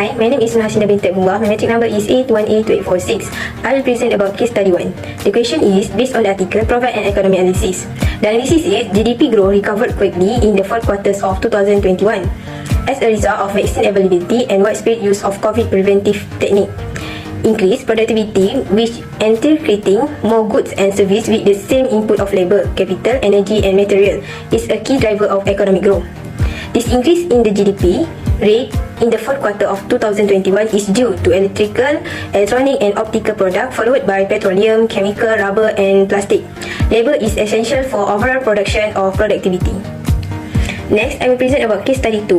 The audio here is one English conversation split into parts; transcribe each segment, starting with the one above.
Hi, my name is HUSNA binti Abdullah. My metric number is 81A2846. I will present about case study 1. The question is based on the article Provide an Economic Analysis. The analysis is GDP growth recovered quickly in the 4 quarters of 2021 as a result of vaccine availability and widespread use of COVID preventive technique. Increased productivity, which entail creating more goods and services with the same input of labour, capital, energy and material, is a key driver of economic growth. This increase in the GDP rate in the 4th quarter of 2021 is due to electrical, electronic and optical product, followed by petroleum, chemical, rubber and plastic. Labour is essential for overall production of productivity. Next, I will present about case study 2.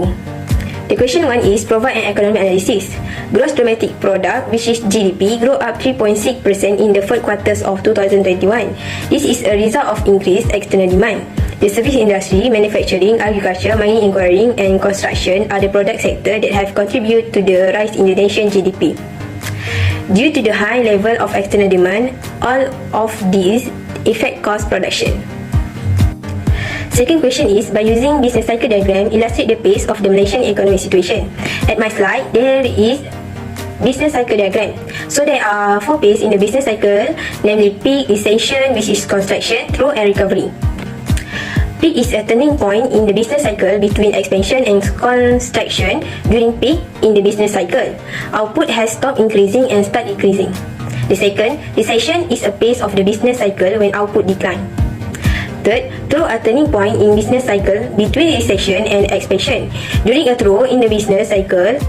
The question 1 is provide an economic analysis. Gross domestic product, which is GDP, grew up 3.6% in the 4th quarters of 2021. This is a result of increased external demand. The service industry, manufacturing, agriculture, mining, engineering and construction are the product sector that have contributed to the rise in the nation GDP. Due to the high level of external demand, all of these affect cost production. Second question is, by using business cycle diagram, illustrate the pace of the Malaysian economic situation. At my slide, there is business cycle diagram. So there are 4 phases in the business cycle, namely peak, recession, which is construction, growth and recovery. Peak is a turning point in the business cycle between expansion and contraction. During peak in the business cycle, output has stopped increasing and start decreasing. The second, recession, is a phase of the business cycle when output decline. Third, trough, a turning point in business cycle between recession and expansion. During a trough in the business cycle,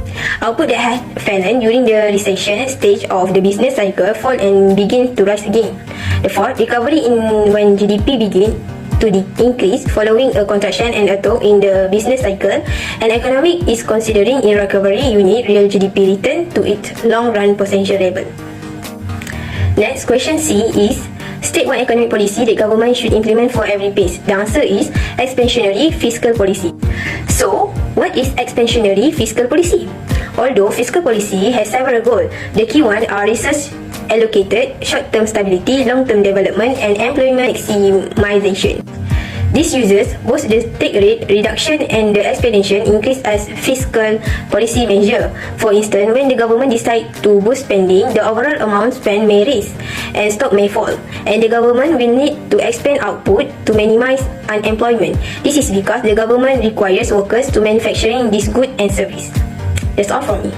output that had fallen during the recession stage of the business cycle fall and begin to rise again. The fourth, recovery in when GDP begin to increase following a contraction and a trough in the business cycle, and economic is considering in recovery unit real GDP return to its long run potential level. Next, question C is state one economic policy that government should implement for every phase. The answer is expansionary fiscal policy. So, what is expansionary fiscal policy? Although fiscal policy has several goals, the key ones are research allocated, short-term stability, long-term development and employment maximization. This uses both the take rate reduction and the expansion increase as fiscal policy measure. For instance, when the government decide to boost spending, the overall amount spent may rise and stock may fall, and the government will need to expand output to minimize unemployment. This is because the government requires workers to manufacturing this good and service. That's all from me.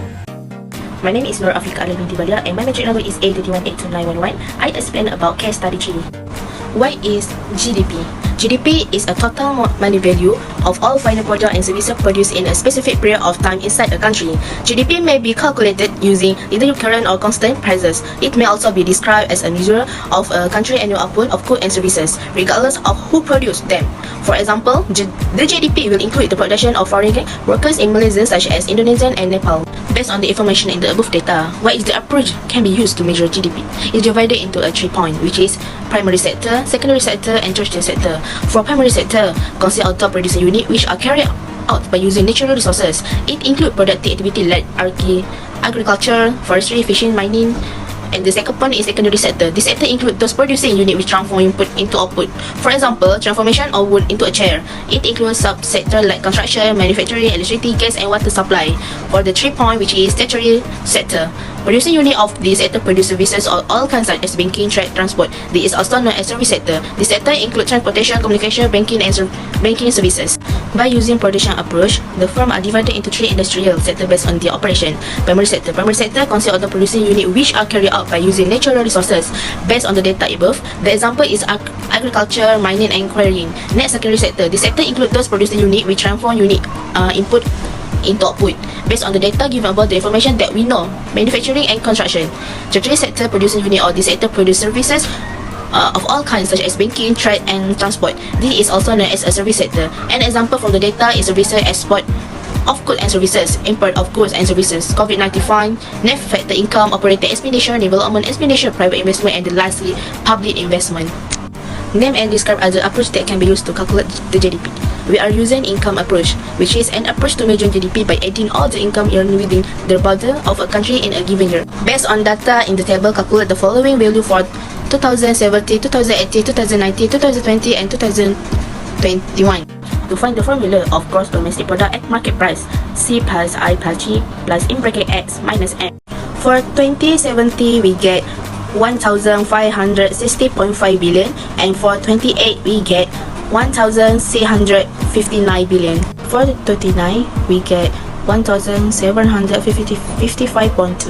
My name is NUR-AFIQA binti BALYA and my metric number is A3182911. I explain about case study 3. What is GDP? GDP is a total money value of all final product and services produced in a specific period of time inside a country. GDP may be calculated using either current or constant prices. It may also be described as a measure of a country's annual output of goods and services, regardless of who produced them. For example, the GDP will include the production of foreign workers in Malaysia such as Indonesia and Nepal. Based on the information in the above data, what is the approach can be used to measure GDP? It's divided into 3 points, which is primary sector, secondary sector and tertiary sector. For primary sector, consists of top producing unit which are carried out by using natural resources. It includes productive activity like agriculture, forestry, fishing, mining. And the second point is secondary sector. This sector includes those producing unit which transform input into output. For example, transformation of wood into a chair. It includes sub-sector like construction, manufacturing, electricity, gas and water supply. For the 3 point, which is tertiary sector, producing unit of this sector produce services of all kinds such as banking, trade, transport. This is also known as service sector. This sector includes transportation, communication, banking and banking services. By using production approach, the firm are divided into 3 industrial sector based on their operation. Primary sector. Primary sector consists of the producing unit which are carried out by using natural resources. Based on the data above, the example is agriculture, mining and quarrying. Next, secondary sector. This sector includes those producing unit which transform unit input into output. Based on the data given above the information that we know, manufacturing and construction. Tertiary sector producing unit or this sector produce services of all kinds such as banking, trade and transport. This is also known as a service sector. An example from the data is services export of goods and services, import of goods and services, COVID-19 net factor income, operating expenditure, development expenditure, private investment and lastly, public investment. Name and describe other approach that can be used to calculate the GDP. We are using income approach, which is an approach to measure GDP by adding all the income earned within the border of a country in a given year. Based on data in the table, calculate the following value for 2017, 2018, 2019, 2020 and 2021. To find the formula of gross domestic product at market price, C plus I plus G plus in bracket X minus M. For 2070, we get 1,560.5 billion, and for 28 we get 1,659 billion. For 39 we get 1,755.2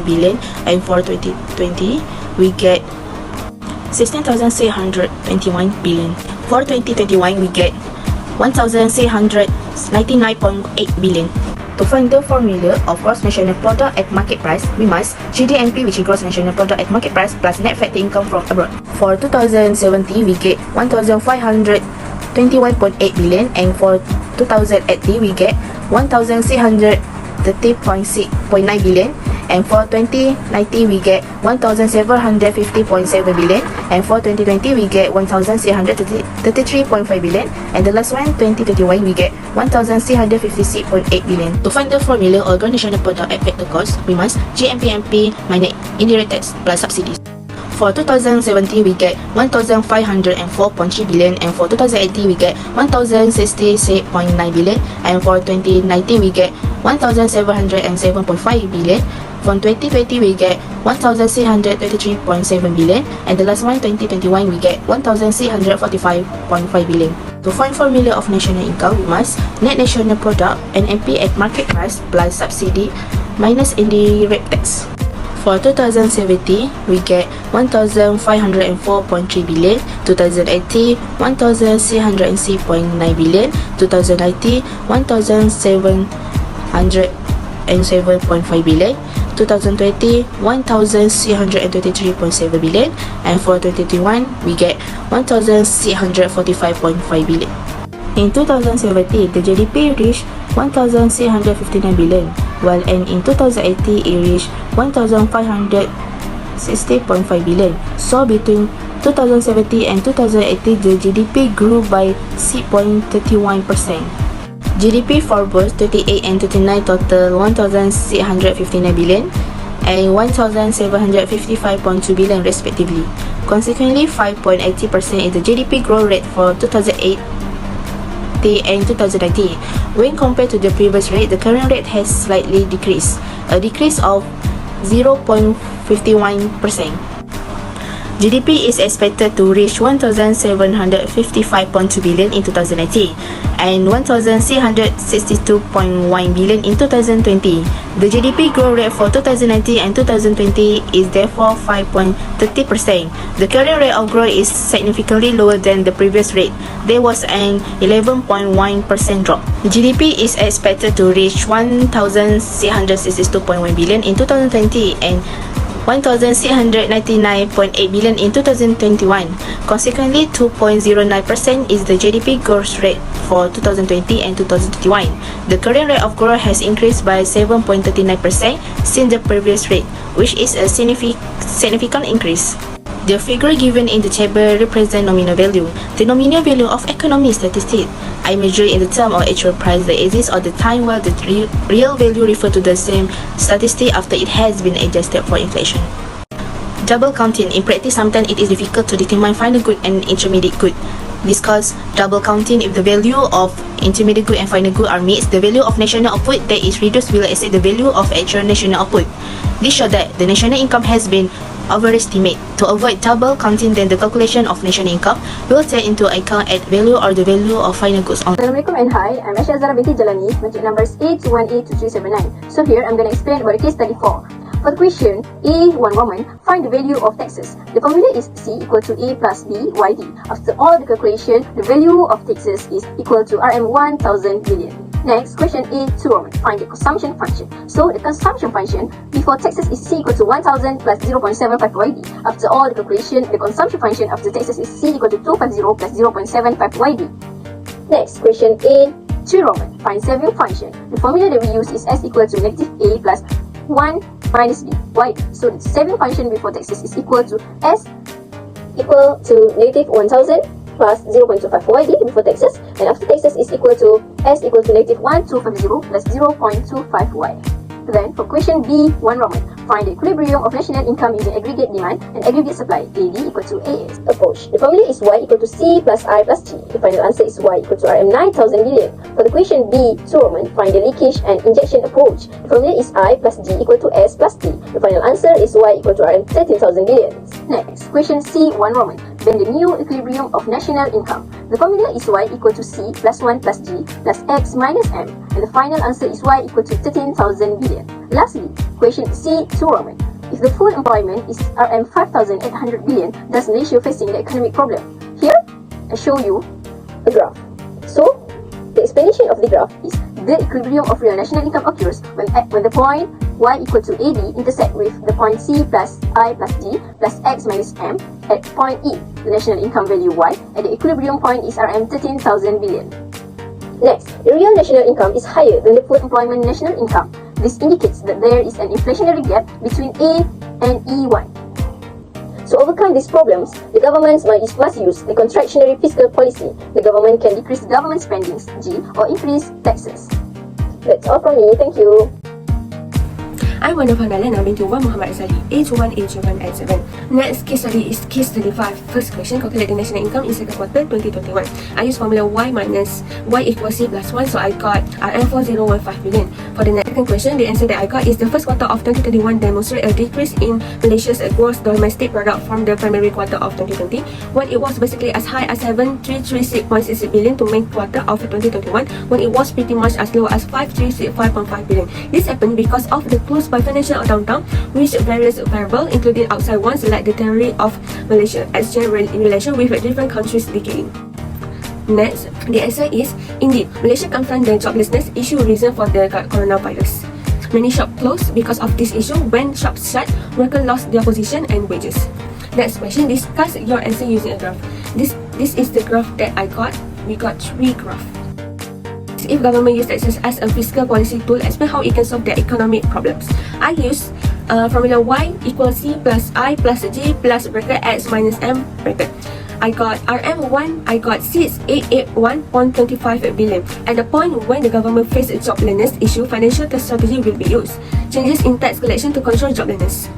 billion, and for 2020 we get 16,621 billion. For 2021 we get 1,699.8 billion. To find the formula of gross national product at market price, we must GDNP, which is gross national product at market price, plus net factor income from abroad. For 2070, we get 1,521.8 billion, and for 2080, we get 1,630.9 billion, and for 2019, we get 1,750.7 billion, and for 2020, we get 1,633.5 billion, and the last one, 2021, we get 1,656.8 billion. To find the formula or gross national product at factor cost, we must GMPMP minus indirect tax plus subsidies. For 2017, we get 1,504.3 billion, and for 2018, we get 1,066.9 billion, and for 2019, we get 1,707.5 billion. From 2020, we get 1,623.7 billion, and the last one, 2021, we get 1,645.5 billion. To find formula of national income, we must net national product NNP at market price plus subsidy minus indirect tax. For 2070, we get 1,504.3 billion, 2080, 1,606.9 billion, 2090, 1,707.5 billion, 2020, 1,623.7 billion, and for 2021, we get 1,645.5 billion. In 2070, the GDP reached 1,659 billion, while in 2080, it reached 1,560.5 billion. So between 2070 and 2080, the GDP grew by 6.31%. GDP for both 38 and 39 total 1,659 billion and 1,755.2 billion respectively. Consequently, 5.80% is the GDP growth rate for 2008 and 2019. When compared to the previous rate, the current rate has slightly decreased, a decrease of 0.51%. GDP is expected to reach 1,755.2 billion in 2019 and 1,662.1 billion in 2020. The GDP growth rate for 2019 and 2020 is therefore 5.30%. The current rate of growth is significantly lower than the previous rate. There was an 11.1% drop. GDP is expected to reach 1,662.1 billion in 2020 and 1,699.8 billion in 2021. Consequently, 2.09% is the GDP growth rate for 2020 and 2021. The current rate of growth has increased by 7.39% since the previous rate, which is a significant increase. The figure given in the table represents nominal value. The nominal value of economic statistics I measure in the term of actual price that exists all the time, while the real value refers to the same statistic after it has been adjusted for inflation. Double counting. In practice, sometimes it is difficult to determine final good and intermediate good. This causes double counting. If the value of intermediate good and final good are mixed, the value of national output that is reduced will exceed the value of actual national output. This shows that the national income has been overestimated. To avoid double counting, then the calculation of national income will take into account at value or the value of final goods only. Assalamualaikum and hi, I'm AISYAH BINTI JALANI, matric numbers A21A2379. So here I'm going to explain about the case study 4. For the question A1 woman, find the value of taxes. The formula is C equal to A plus B YD. After all the calculation, the value of taxes is equal to RM 1000 billion. Next, question A2 woman, find the consumption function. So the consumption function before taxes is C equal to 1000 plus 0.75 YD. After all the calculation, the consumption function after taxes is C equal to 250 plus 0.75 YD. Next, question A3 Roman, find saving function. The formula that we use is S equal to negative A plus 1 minus B YD. So the saving function before taxes is equal to S equal to negative 1000 plus 0.25 YD before taxes, and after taxes is equal to S equal to negative 1250 plus 0.25 Y. Then for question B1 Roman, Find the equilibrium of national income using aggregate demand and aggregate supply, AD equal to AS. Approach. The formula is Y equal to C plus I plus G. The final answer is Y equal to RM 9,000 billion. For the question B, 2 Roman, find the leakage and injection approach. The formula is I plus G equal to S plus T. The final answer is Y equal to RM 13,000 billion. Next, question C, 1 Roman, then the new equilibrium of national income. The formula is Y equal to C plus 1 plus G plus X minus M. And the final answer is Y equal to 13,000 billion. Lastly, question C, 2 Roman. If the full employment is RM 5,800 billion, does Malaysia facing the economic problem? Here, I show you a graph. So, the explanation of the graph is the equilibrium of real national income occurs when the point Y equal to AD intersect with the point C plus I plus D plus X minus M at point E, the national income value Y, and the equilibrium point is RM 13,000 billion. Next, the real national income is higher than the full employment national income. This indicates that there is an inflationary gap between A and E1. To overcome these problems, the government must use the contractionary fiscal policy. The government can decrease government spendings, G, or increase taxes. That's all from me. Thank you. I'm NURFARHANAH binti Muhammad Razali, age 1, age 1 at 7. Next case study is case 35. First question, calculate the national income in second quarter 2021. I use formula Y minus Y equals C plus 1, so I got RM 4015 billion. For the second question, the answer that I got is the first quarter of 2021 demonstrate a decrease in Malaysia's gross domestic product from the primary quarter of 2020, when it was basically as high as 7336.6 billion to main quarter of 2021, when it was pretty much as low as 5365.5 billion. This happened because of the close by financial downtown, which various variables, including outside ones like the theory of Malaysia exchange in relation with different countries decaying. Next, the answer is indeed Malaysia confront the joblessness issue reason for the coronavirus. Many shops closed because of this issue. When shops shut, workers lost their position and wages. Next question, discuss your answer using a graph. This is the graph that I got. We got 3 graphs. If government use taxes as a fiscal policy tool, explain how it can solve their economic problems. I use formula Y equals C plus I plus G plus bracket X minus M bracket. I got RM1, I got 6881.25 billion. At the point when the government faces joblessness issue, financial strategy will be used. Changes in tax collection to control joblessness.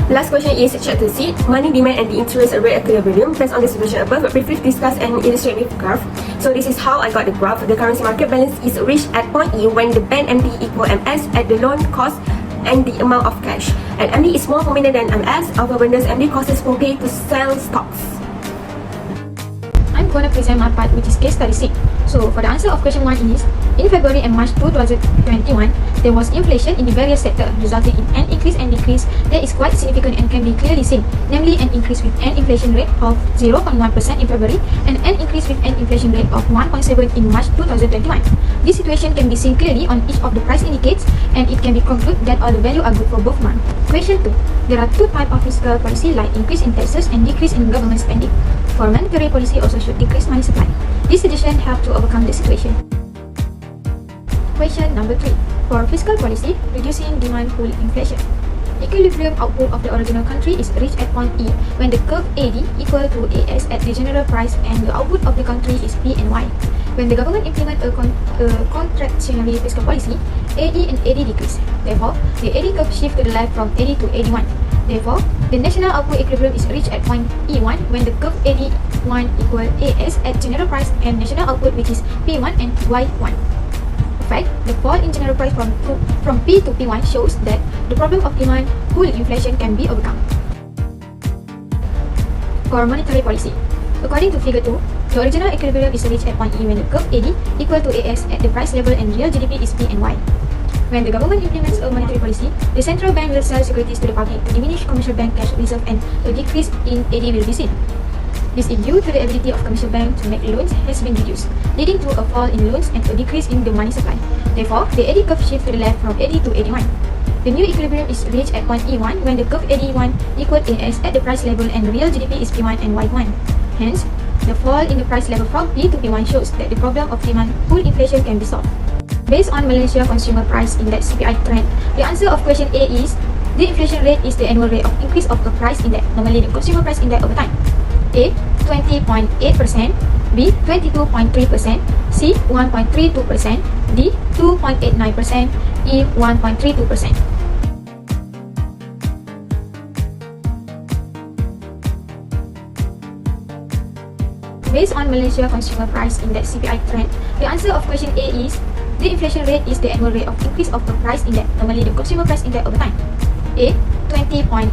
Last question is chapter C, money demand and the interest rate equilibrium. Based on the situation above, briefly discuss and illustrate with graph. So this is how I got the graph. The currency market balance is reached at point E when the band MD equal MS at the loan cost and the amount of cash. And MD is more prominent than MS. Our vendors MD causes okay to sell stocks. I'm going to present my part, which is case study 6. So for the answer of question 1 is, in February and March 2021, there was inflation in the various sectors, resulting in an increase and decrease that is quite significant and can be clearly seen, namely an increase with an inflation rate of 0.1% in February and an increase with an inflation rate of 1.7% in March 2021. This situation can be seen clearly on each of the price indicates, and it can be concluded that all the values are good for both months. Question 2. There are 2 types of fiscal policy, like increase in taxes and decrease in government spending. For monetary policy also should decrease money supply. This suggestion help to overcome the situation. Question number 3. For fiscal policy, reducing demand pull inflation. Equilibrium output of the original country is reached at point E when the curve AD equal to AS at the general price and the output of the country is P and Y. When the government implement a contractionary fiscal policy, AD and AD decrease. Therefore, the AD curve shift to the left from AD to AD1. Therefore, the national output equilibrium is reached at point E1 when the curve AD1 equal AS at general price and national output, which is P1 and Y1. In fact, the fall in general price from P to P1 shows that the problem of demand pull inflation can be overcome. For monetary policy, according to figure 2, the original equilibrium is reached at point E when the curve AD equal to AS at the price level and real GDP is P and Y. When the government implements a monetary policy, the central bank will sell securities to the public to diminish commercial bank cash reserve, and a decrease in AD will be seen. This is due to the ability of commercial bank to make loans has been reduced, leading to a fall in loans and a decrease in the money supply. Therefore, the AD curve shifts to the left from AD to AD1. The new equilibrium is reached at point E1 when the curve AD1 equal AS at the price level and real GDP is P1 and Y1. Hence, the fall in the price level from P to P1 shows that the problem of demand pull inflation can be solved. Based on Malaysia Consumer Price Index CPI trend, the answer of question A is the inflation rate is the annual rate of increase of a price index, normally the consumer price index over time. A 20.8%, B 22.3%, C 1.32%, D 2.89%, E 1.32%. Based on Malaysia Consumer Price Index (CPI) trend, the answer of question A is the inflation rate is the annual rate of increase of the price index, normally the consumer price index over time. A 20.8%,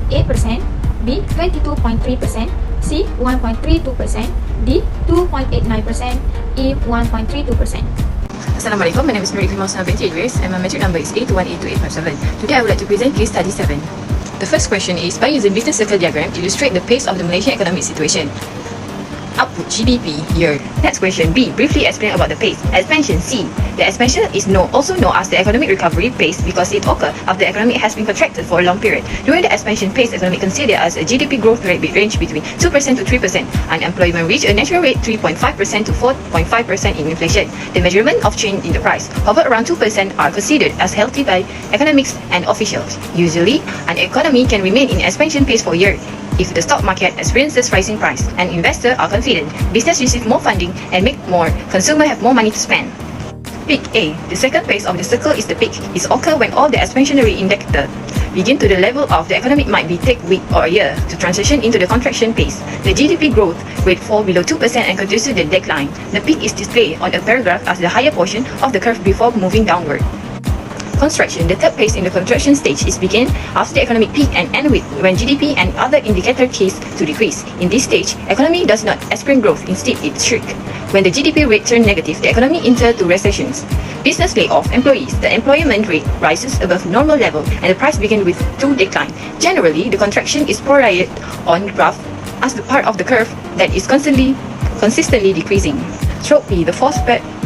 B 22.3%, C 1.32%, D 2.89%, E 1.32%. Assalamualaikum, my name is IKLIMA BINTI IDRIS and my metric number is 8182857. Today I would like to present case study 7. The first question is, by using business circle diagram, illustrate the pace of the Malaysian economic situation. Output GDP year. Next question B. Briefly explain about the pace. Expansion C. The expansion is also known as the economic recovery pace because it occurs after the economy has been contracted for a long period. During the expansion phase, economy considered as a GDP growth rate range between 2% to 3%. Unemployment reached a natural rate 3.5% to 4.5% in inflation. The measurement of change in the price, however, around 2% are considered as healthy by economics and officials. Usually, an economy can remain in expansion phase for a year if the stock market experiences rising price and investors are confident, business receive more funding and make more, consumers have more money to spend. Peak A. The second phase of the circle is the peak. It occurs when all the expansionary indicators begin to the level of the economic might be take week or a year to transition into the contraction phase. The GDP growth rate fall below 2% and continues to the decline. The peak is displayed on a paragraph as the higher portion of the curve before moving downward. Contraction. The third phase in the contraction stage is begin after the economic peak and end with when GDP and other indicator case to decrease. In this stage, economy does not experience growth, instead it shrink. When the GDP rate turns negative, the economy enters to recessions. Business lay off employees, the employment rate rises above normal level and the price begins with to decline. Generally, the contraction is portrayed on graph as the part of the curve that is consistently decreasing. Stroke P. The fourth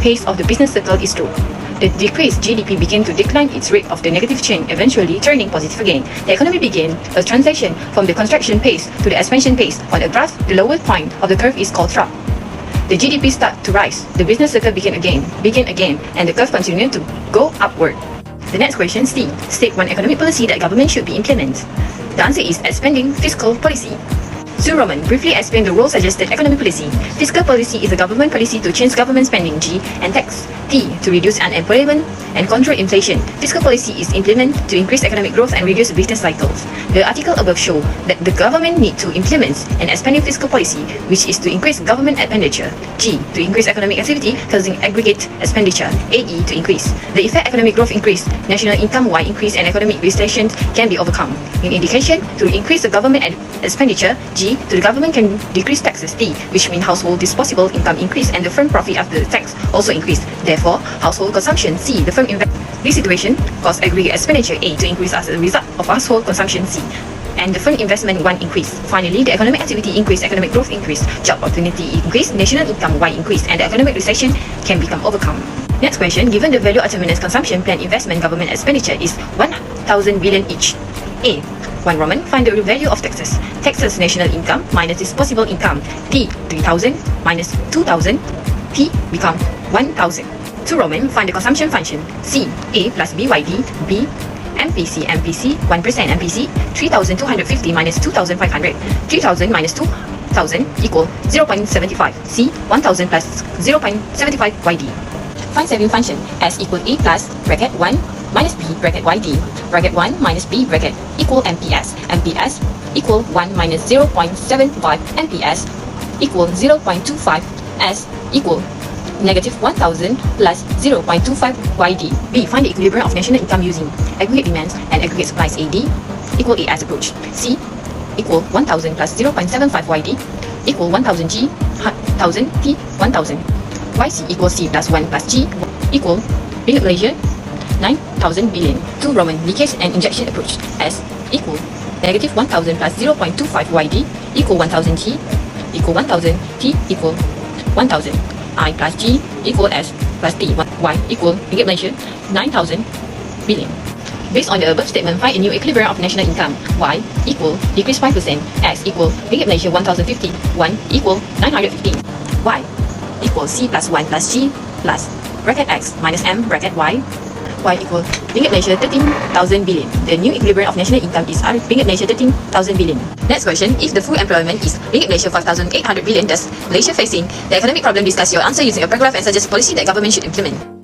phase of the business cycle is stroke. The decreased GDP began to decline its rate of the negative change, eventually turning positive again. The economy began a transition from the contraction phase to the expansion phase. On a graph, the lowest point of the curve is called trough. The GDP started to rise, the business cycle began again, and the curve continued to go upward. The next question, C. State one economic policy that government should be implemented. The answer is expanding fiscal policy. Roman, briefly explain the role suggested economic policy. Fiscal policy is a government policy to change government spending, G, and tax, T, to reduce unemployment and control inflation. Fiscal policy is implemented to increase economic growth and reduce business cycles. The article above show that the government need to implement an expanding fiscal policy, which is to increase government expenditure, G, to increase economic activity causing aggregate expenditure, AE, to increase. The effect economic growth increase, national income Y increase, and economic recession can be overcome. In indication, to increase the government expenditure, G, to the government can decrease taxes, T, which means household disposable income increase and the firm profit after the tax also increase. Therefore, household consumption, C, the firm invest. This situation cause aggregate expenditure, A, to increase as a result of household consumption, C, and the firm investment 1 increase. Finally, the economic activity increase, economic growth increase, job opportunity increase, national income Y increase, and the economic recession can become overcome. Next question, given the value of terminus consumption plan investment government expenditure is 1,000 billion each. A. 1 Roman, find the value of taxes. Taxes national income minus disposable income. T 3,000 minus 2,000. T become 1,000. 2 Roman, find the consumption function. C. A plus BYD. B. MPC 1% MPC 3,250 minus 2,500. 3,000 minus 2,000 equal 0.75. C. 1,000 plus 0.75 YD. Find saving function. S equal A plus bracket 1 minus B bracket YD bracket 1 minus B bracket equal MPS. MPS equal 1 minus 0.75 MPS equal 0.25 S equal negative 1,000 plus 0.25 YD. B. Find the equilibrium of national income using aggregate demands and aggregate supplies, AD equal AS approach. C equal 1,000 plus 0.75 YD equal 1,000 G 1,000 T 1,000. YC equals C plus 1 plus G equal Ringgit Malaysia 9,000 billion. 2 Roman, leakage and injection approach. S equal negative 1,000 plus 0.25 YD equal 1,000 G equal 1,000 T equal 1,000. I plus G equal S plus T. Y equal Ringgit Malaysia 9,000 billion. Based on the above statement, find a new equilibrium of national income. Y equal decrease 5%. S equal Ringgit Malaysia 1,050. 1 equal 915. Y equal C plus 1 plus G plus bracket X minus M bracket Y. Y equal Ringgit Malaysia 13,000 billion. The new equilibrium of national income is Ringgit Malaysia 13,000 billion. Next question, if the full employment is Ringgit Malaysia 5,800 billion, does Malaysia facing the economic problem? Discuss your answer using a paragraph and suggest policy that government should implement.